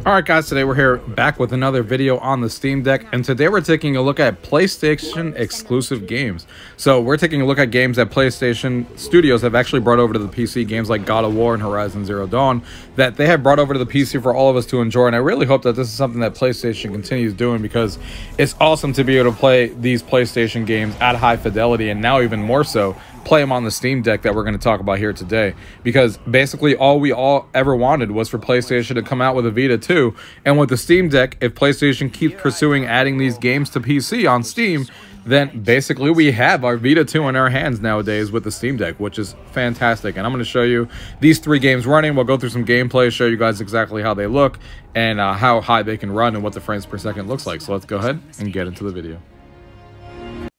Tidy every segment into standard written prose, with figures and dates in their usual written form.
Alright guys, today we're here back with another video on the Steam Deck, and today we're taking a look at PlayStation exclusive games. So we're taking a look at games that PlayStation Studios have actually brought over to the PC, games like God of War and Horizon Zero Dawn, that they have brought over to the PC for all of us to enjoy, and I really hope that this is something that PlayStation continues doing, because it's awesome to be able to play these PlayStation games at high fidelity, and now even more so, play them on the Steam Deck that we're going to talk about here today. Because basically all we ever wanted was for PlayStation to come out with a Vita 2, and with the Steam Deck, if PlayStation keeps pursuing adding these games to PC on Steam, then basically we have our Vita 2 in our hands nowadays with the Steam Deck, which is fantastic. And I'm going to show you these 3 games running. We'll go through some gameplay, show you guys exactly how they look and how high they can run and what the frames per second looks like. So let's go ahead and get into the video.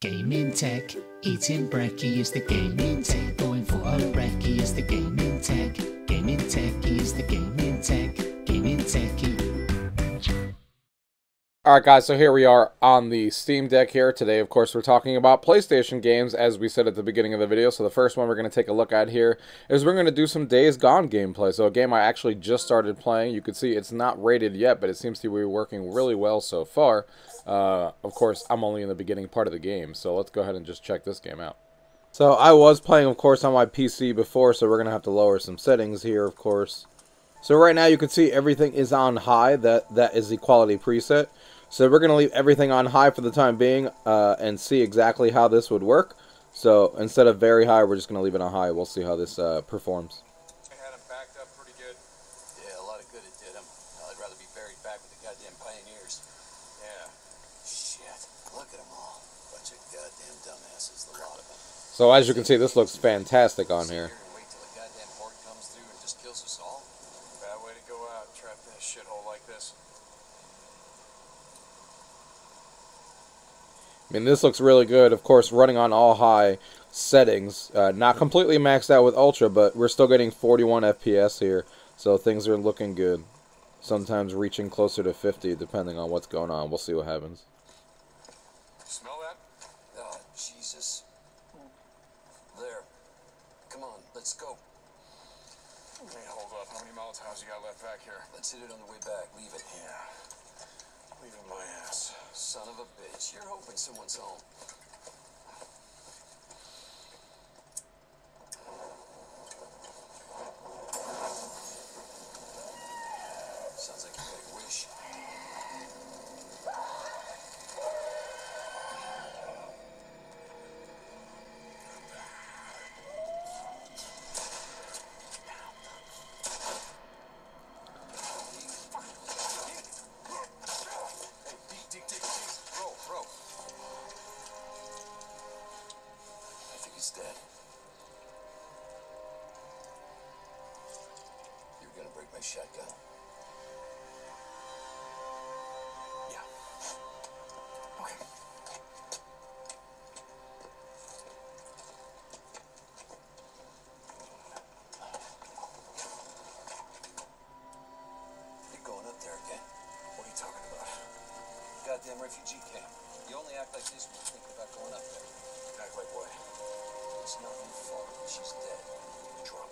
Gaming tech, eating brekkie is the gaming tech. Going for a brekkie is the gaming tech. Gaming tech is the gaming tech. Gaming techie. Alright guys, so here we are on the Steam Deck here. Today, of course, we're talking about PlayStation games, as we said at the beginning of the video. So the first one we're going to take a look at here is we're going to do some Days Gone gameplay. So a game I actually just started playing. You can see it's not rated yet, but it seems to be working really well so far. Of course, I'm only in the beginning part of the game, so let's go ahead and just check this game out. So I was playing, of course, on my PC before, so we're going to have to lower some settings here, of course. So right now you can see everything is on high. That is the quality preset. So we're going to leave everything on high for the time being and see exactly how this would work. So instead of very high, we're just going to leave it on high. We'll see how this performs. I had him backed up pretty good. Yeah, a lot of good it did him. I'd rather be buried back with the goddamn pioneers. Yeah. Shit, look at them all. Bunch of goddamn dumbasses, the lot of them. So as you can see, this looks fantastic on here. Wait till the goddamn horde comes through and just kills us all. Bad way to go out, trapped in a shithole like this. I mean, this looks really good. Of course, running on all high settings. Not completely maxed out with Ultra, but we're still getting 41 FPS here. So things are looking good. Sometimes reaching closer to 50, depending on what's going on. We'll see what happens. Smell that? Oh, Jesus. There. Come on, let's go. Hey, hold up. How many Molotovs you got left back here? Let's hit it on the way back. Leave it. Yeah. Leaving my ass. Son of a bitch. You're hoping someone's home. Sounds like you got a wish. Bro. I think he's dead. You're gonna break my shotgun. Yeah. Okay. You're going up there again. What are you talking about? Goddamn refugee camp. You only act like this when you're thinking about going up there. Act like what? It's not your fault that she's dead. Drop it.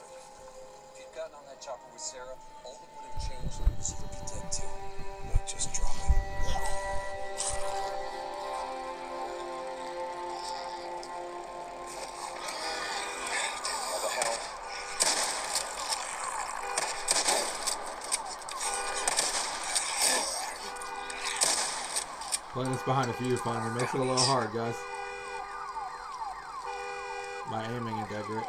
If you'd gotten on that chopper with Sarah, all that would have changed is you'd be dead too. Look, just drop it. How the hell? Playing this behind a viewfinder makes it a little hard, guys. My aiming ain't that great.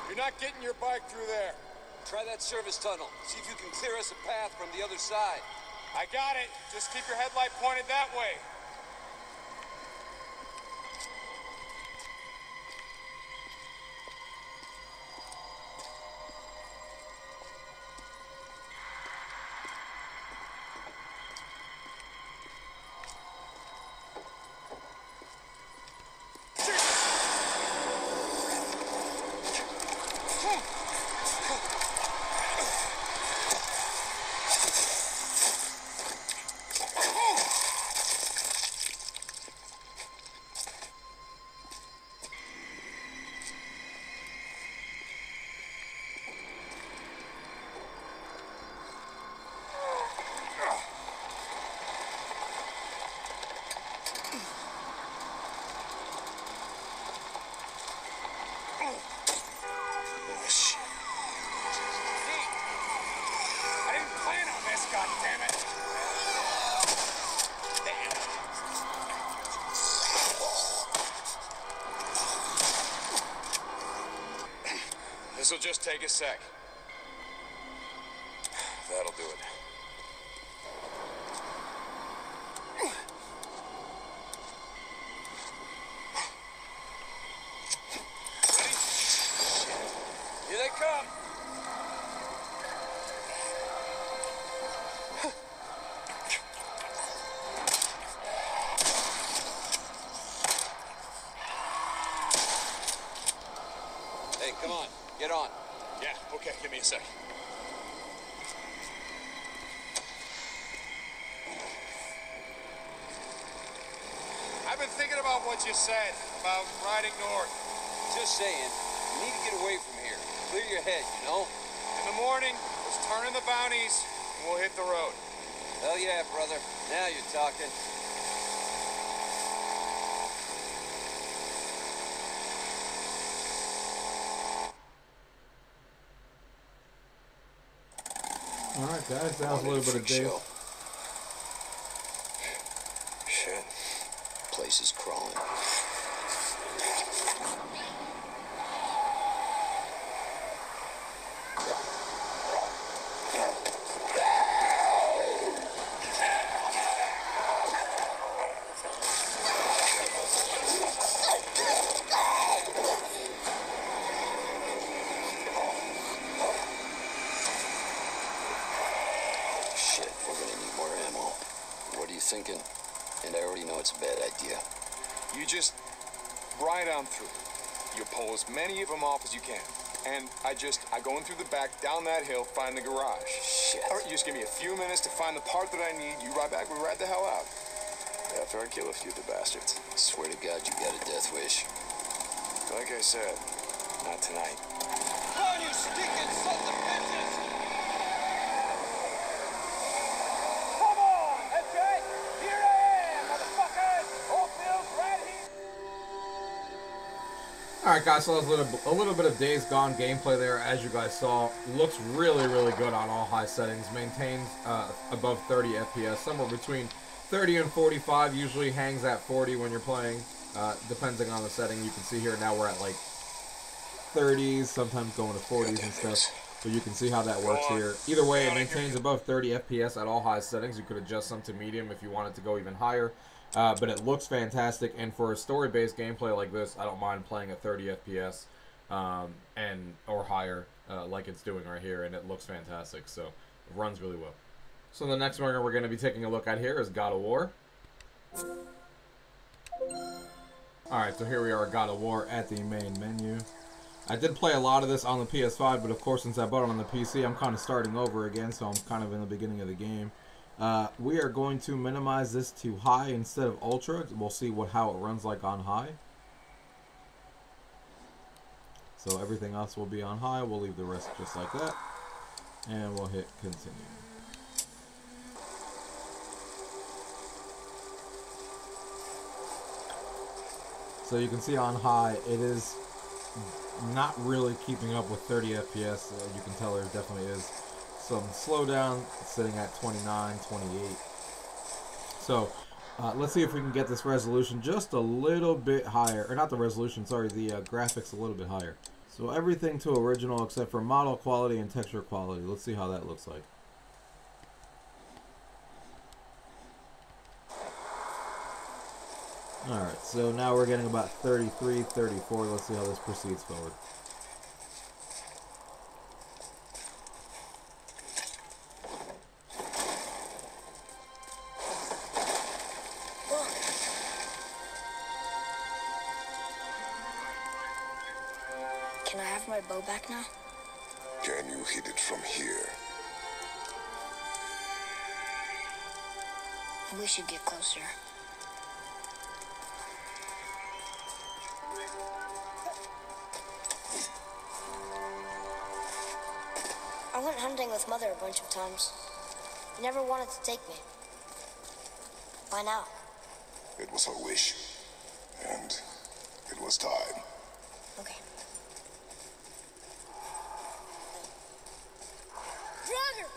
You're not getting your bike through there. Try that service tunnel. See if you can clear us a path from the other side. I got it. Just keep your headlight pointed that way. This'll just take a sec. That'll do it. Ready? Here they come. Hey, come on. Get on. Yeah, okay, give me a sec. I've been thinking about what you said about riding north. Just saying, you need to get away from here. Clear your head, you know? In the morning, let's turn in the bounties, and we'll hit the road. Hell yeah, brother. Now you're talking. Alright guys, that was a little bit of Dave. Shit. Place is crawling. Shit, we're gonna need more ammo. What are you thinking? And I already know it's a bad idea. You just ride on through. You pull as many of them off as you can. And I go in through the back, down that hill, find the garage. Shit. All right, you just give me a few minutes to find the part that I need. You ride back, we ride the hell out. After I kill a few of the bastards. Swear to God, you got a death wish. Like I said, not tonight. Come on, you stinking sons of bitches! Come on, that's right. Here I am, motherfuckers. Oakville's right here. Alright guys, so that was a little bit of Days Gone gameplay there, as you guys saw. Looks really, really good on all high settings. Maintains above 30 FPS, somewhere between 30 and 45. Usually hangs at 40 when you're playing, depending on the setting. You can see here now we're at like 30s, sometimes going to 40s and stuff. So you can see how that works here. Either way, it maintains above 30 FPS at all high settings. You could adjust some to medium if you wanted to go even higher. But it looks fantastic, and for a story-based gameplay like this, I don't mind playing at 30 FPS or higher, like it's doing right here, and it looks fantastic. So it runs really well. So the next one we're going to be taking a look at here is God of War. Alright, so here we are, God of War at the main menu. I did play a lot of this on the PS5, but of course since I bought it on the PC, I'm kind of starting over again, so I'm kind of in the beginning of the game. We are going to minimize this to high instead of ultra. We'll see how it runs like on high. So everything else will be on high. We'll leave the rest just like that. And we'll hit continue. So you can see on high, it is not really keeping up with 30 FPS. You can tell there definitely is some slowdown. It's sitting at 29, 28. So let's see if we can get this resolution just a little bit higher. Or not the resolution, sorry, the graphics a little bit higher. So everything to original except for model quality and texture quality. Let's see how that looks like. Alright, so now we're getting about 33, 34. Let's see how this proceeds forward. Can I have my bow back now? Can you hit it from here? We should get closer. I went hunting with Mother a bunch of times. You never wanted to take me. Why now? It was her wish. And it was time. Okay. Draugr!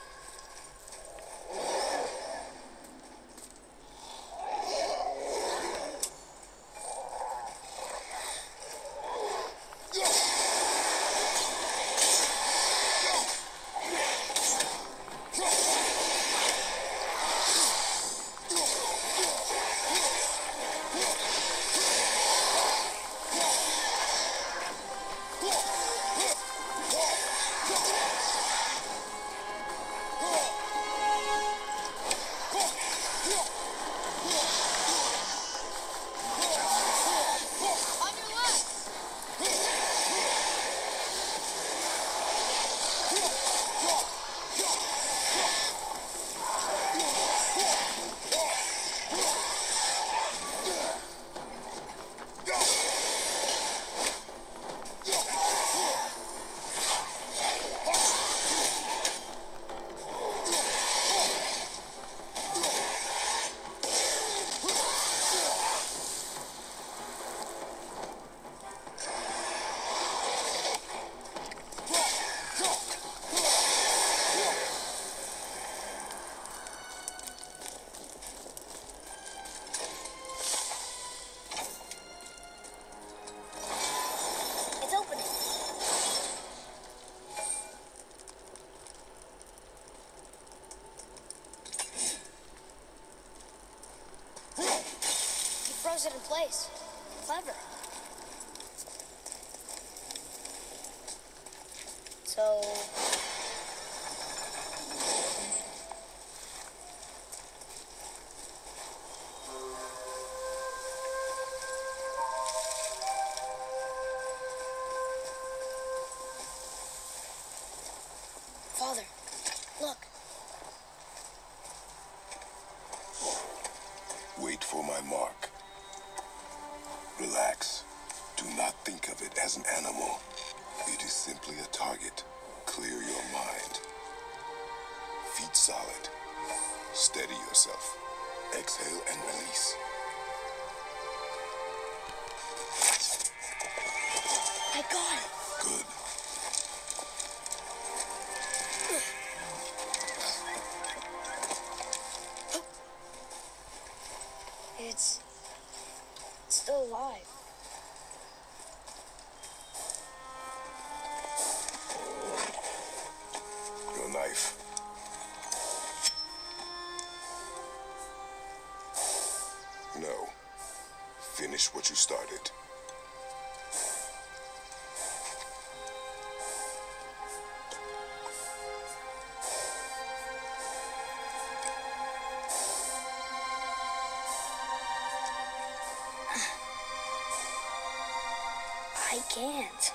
froze it in place. Clever. So... Father, look. Wait for my mark. Relax. Do not think of it as an animal. It is simply a target. Clear your mind. Feet solid. Steady yourself. Exhale and release. I got it. Good. It's still alive. Your knife. No. Finish what you started. I can't.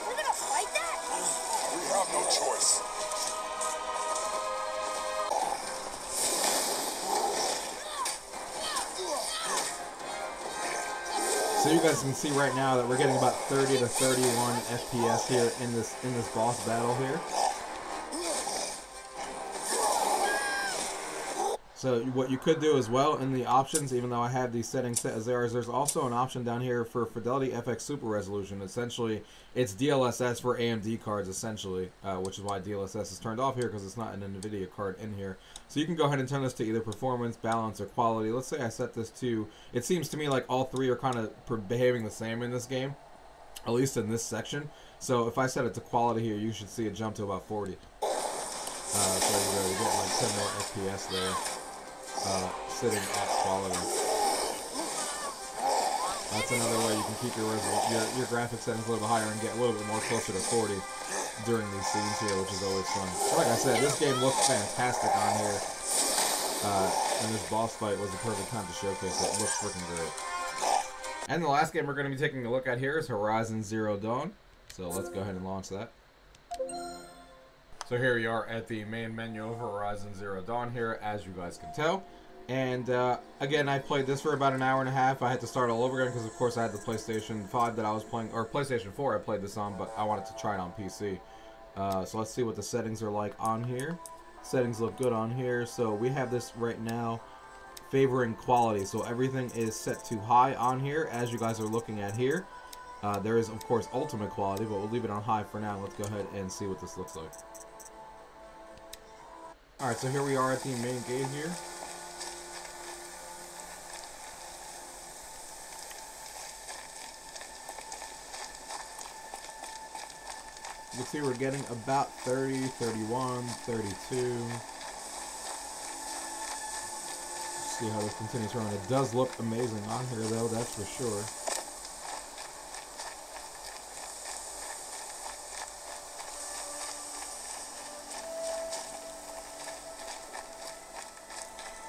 We're gonna fight that? We have no choice. So you guys can see right now that we're getting about 30 to 31 FPS here in this boss battle here. So what you could do as well in the options, even though I have these settings set as there is, there's also an option down here for Fidelity FX Super Resolution. Essentially, it's DLSS for AMD cards, essentially, which is why DLSS is turned off here, because it's not an NVIDIA card in here. So you can go ahead and turn this to either performance, balance, or quality. Let's say I set this to, it seems to me like all three are kind of behaving the same in this game, at least in this section. So if I set it to quality here, you should see it jump to about 40. So you get like 10 more FPS there. Sitting at quality. That's another way you can keep your graphics settings a little bit higher and get a little bit more closer to 40 during these scenes here, which is always fun. So like I said, this game looks fantastic on here, and this boss fight was the perfect time to showcase it. It looks freaking great. And the last game we're going to be taking a look at here is Horizon Zero Dawn. So let's go ahead and launch that. So here we are at the main menu of Horizon Zero Dawn here, as you guys can tell. And again, I played this for about an hour and a half. I had to start all over again because, of course, I had the PlayStation 5 that I was playing, or PlayStation 4 I played this on, but I wanted to try it on PC. So let's see what the settings are like on here. Settings look good on here. So we have this right now favoring quality. So everything is set to high on here, as you guys are looking at here. There is, of course, ultimate quality, but we'll leave it on high for now. Let's go ahead and see what this looks like. Alright, so here we are at the main gate here. You can see we're getting about 30, 31, 32. See how this continues to run. It does look amazing on here though, that's for sure.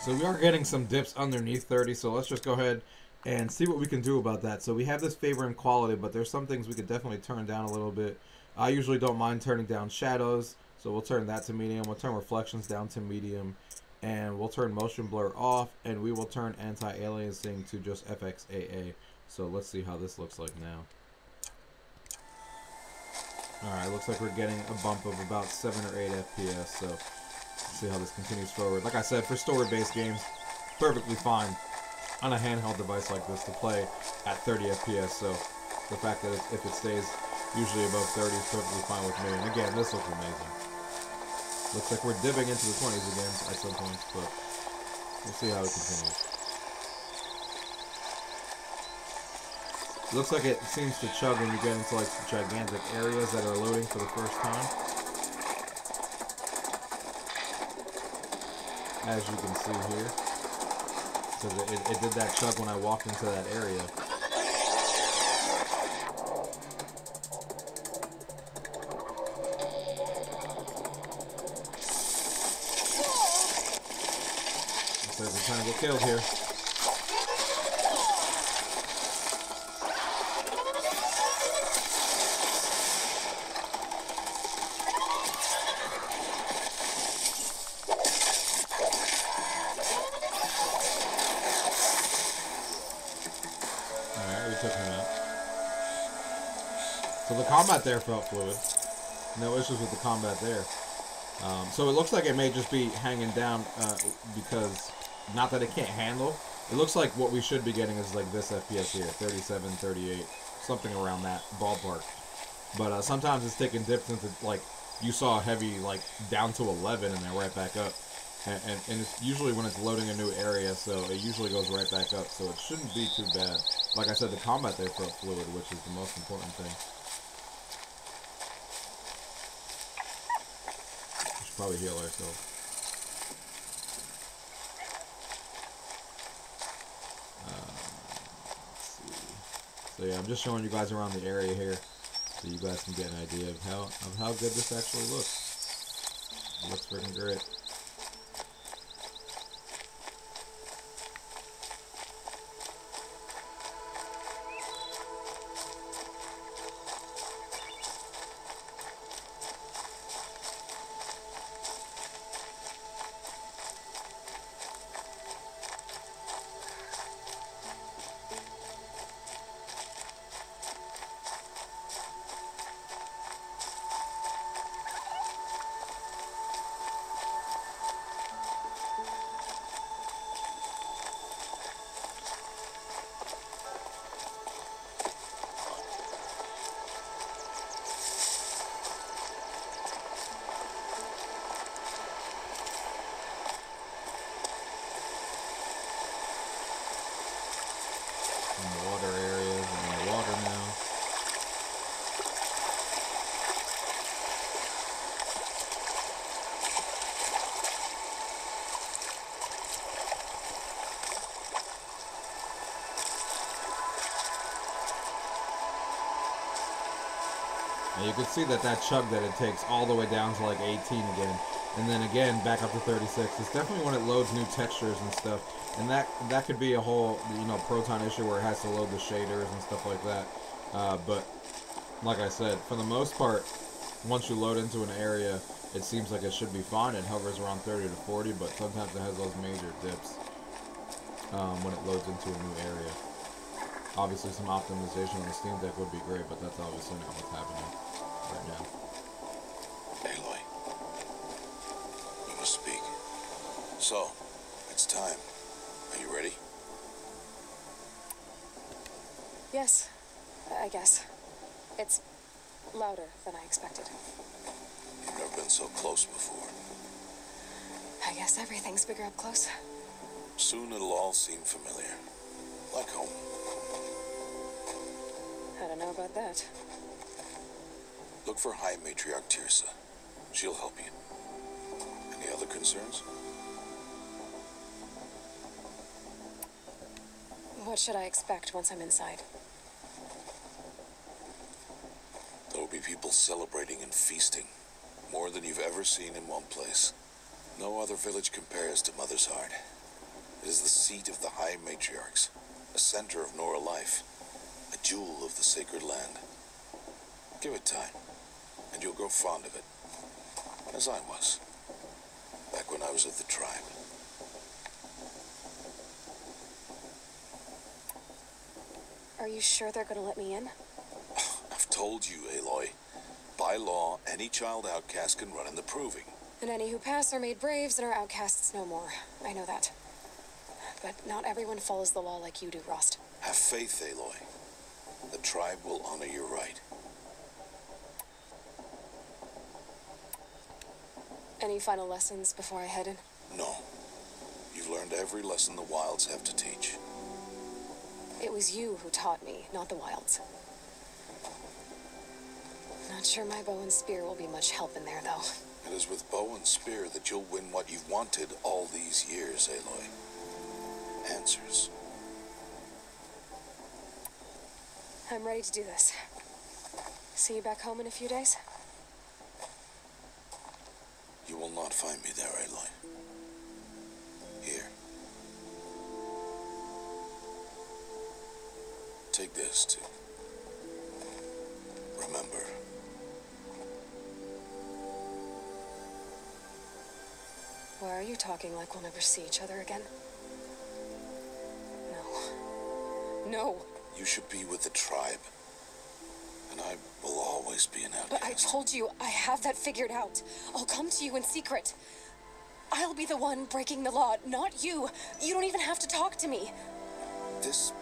So we are getting some dips underneath 30, so let's just go ahead and see what we can do about that. So we have this favor in quality, but there's some things we could definitely turn down a little bit. I usually don't mind turning down shadows, so we'll turn that to medium. We'll turn reflections down to medium, and we'll turn motion blur off, and we will turn anti-aliasing to just FXAA. So let's see how this looks like now. Alright, looks like we're getting a bump of about 7 or 8 FPS, so let's see how this continues forward. Like I said, for story-based games, perfectly fine on a handheld device like this to play at 30 FPS, so the fact that if it stays usually above 30 is perfectly fine with me. And again, this looks amazing. Looks like we're dipping into the 20s again at some points, but we'll see how it continues. Looks like it seems to chug when you get into like gigantic areas that are loading for the first time. As you can see here. So it did that chug when I walked into that area. So we're trying to get killed here. So the combat there felt fluid. No issues with the combat there. So it looks like it may just be hanging down because, not that it can't handle. It looks like what we should be getting is like this FPS here, 37, 38, something around that ballpark. But sometimes it's taking dips into, like, you saw heavy, like, down to 11 and then right back up. And it's usually when it's loading a new area, so it usually goes right back up. So it shouldn't be too bad. Like I said, the combat there felt fluid, which is the most important thing. Probably heal ourselves. Let's see. So yeah, I'm just showing you guys around the area here, so you guys can get an idea of how good this actually looks. It looks freaking great. And you can see that chug that it takes all the way down to like 18 again. And then again, back up to 36. It's definitely when it loads new textures and stuff. And that could be a whole, Proton issue where it has to load the shaders and stuff like that. But, like I said, for the most part, once you load into an area, it seems like it should be fine. It hovers around 30 to 40, but sometimes it has those major dips when it loads into a new area. Obviously, some optimization on the Steam Deck would be great, but that's obviously not what's happening right now. Aloy, we must speak. So, it's time. Are you ready? Yes, I guess. It's louder than I expected. You've never been so close before. I guess everything's bigger up close. Soon it'll all seem familiar. Like home. I don't know about that. Look for High Matriarch Teersa. She'll help you. Any other concerns? What should I expect once I'm inside? There will be people celebrating and feasting. More than you've ever seen in one place. No other village compares to Mother's Heart. It is the seat of the High Matriarchs, a center of Nora life, a jewel of the sacred land. Give it time, and you'll grow fond of it, as I was, back when I was of the tribe. Are you sure they're gonna let me in? I've told you, Aloy. By law, any child outcast can run in the proving. And any who pass are made braves and are outcasts no more. I know that. But not everyone follows the law like you do, Rost. Have faith, Aloy. The tribe will honor your right. Any final lessons before I head in? No. You've learned every lesson the Wilds have to teach. It was you who taught me, not the Wilds. Not sure my bow and spear will be much help in there, though. It is with bow and spear that you'll win what you've wanted all these years, Aloy. Answers. I'm ready to do this. See you back home in a few days? You will not find me there, Aloy. Here. Take this, too. Remember. Why are you talking like we'll never see each other again? No. No! You should be with the tribe. And I will always be an outcast. But I told you, I have that figured out. I'll come to you in secret. I'll be the one breaking the law, not you. You don't even have to talk to me. This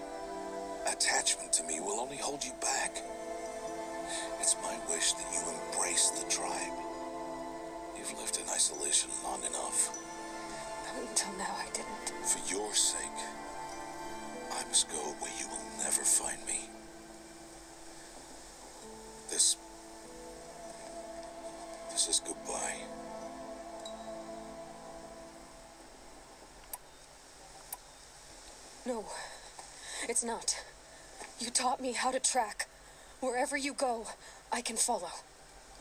attachment to me will only hold you back. It's my wish that you embrace the tribe. You've lived in isolation long enough. Until now, I didn't. For your sake, I must go where you will never find me. This is goodbye. No, it's not. You taught me how to track. Wherever you go, I can follow.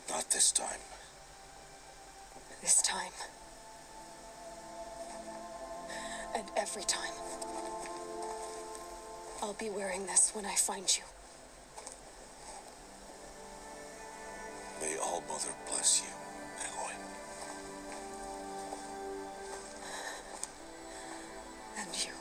Not this time. This time. And every time. I'll be wearing this when I find you. May All Mother bless you, Aloy. And you.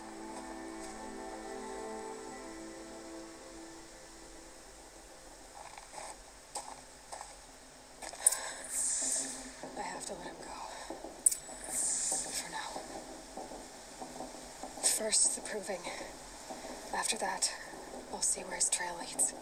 I have to let him go. For now. First, the proving. After that, I'll see where his trail leads.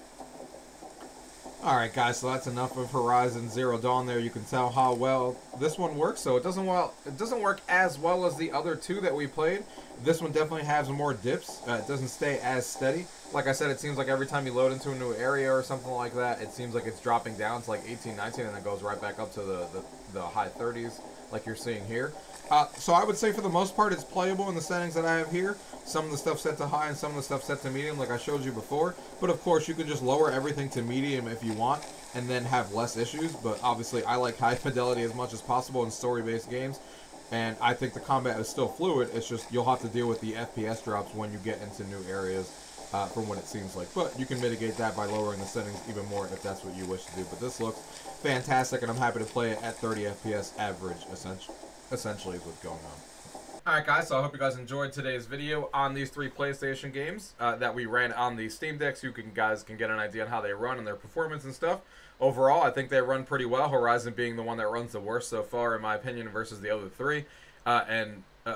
Alright guys, so that's enough of Horizon Zero Dawn there. You can tell how well this one works. So it doesn't work as well as the other two that we played. This one definitely has more dips. It doesn't stay as steady. Like I said, it seems like every time you load into a new area or something like that, it seems like it's dropping down to like 18, 19, and then goes right back up to the high 30s like you're seeing here. So I would say for the most part it's playable in the settings that I have here. Some of the stuff set to high and some of the stuff set to medium like I showed you before. But of course you can just lower everything to medium if you want and then have less issues. But obviously I like high fidelity as much as possible in story-based games. And I think the combat is still fluid. It's just you'll have to deal with the FPS drops when you get into new areas from what it seems like. But you can mitigate that by lowering the settings even more if that's what you wish to do. But this looks fantastic and I'm happy to play it at 30 FPS average essentially is what's going on. Alright guys, so I hope you guys enjoyed today's video on these three PlayStation games that we ran on the Steam Deck, so you guys can get an idea on how they run and their performance and stuff. Overall, I think they run pretty well, Horizon being the one that runs the worst so far in my opinion versus the other three.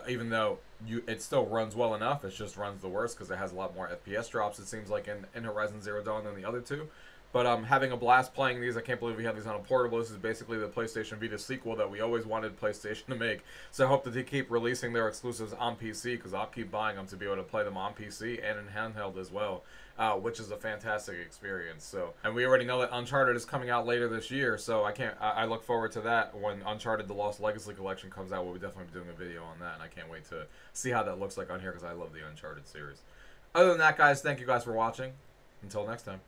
Even though it still runs well enough, it just runs the worst because it has a lot more FPS drops, it seems like, in Horizon Zero Dawn than the other two. But I'm having a blast playing these. I can't believe we have these on a portable. This is basically the PlayStation Vita sequel that we always wanted PlayStation to make. So I hope that they keep releasing their exclusives on PC, because I'll keep buying them to be able to play them on PC and in handheld as well, which is a fantastic experience. So, and we already know that Uncharted is coming out later this year, so I look forward to that when Uncharted The Lost Legacy Collection comes out. We'll definitely be doing a video on that, and I can't wait to see how that looks like on here, because I love the Uncharted series. Other than that, guys, thank you guys for watching. Until next time.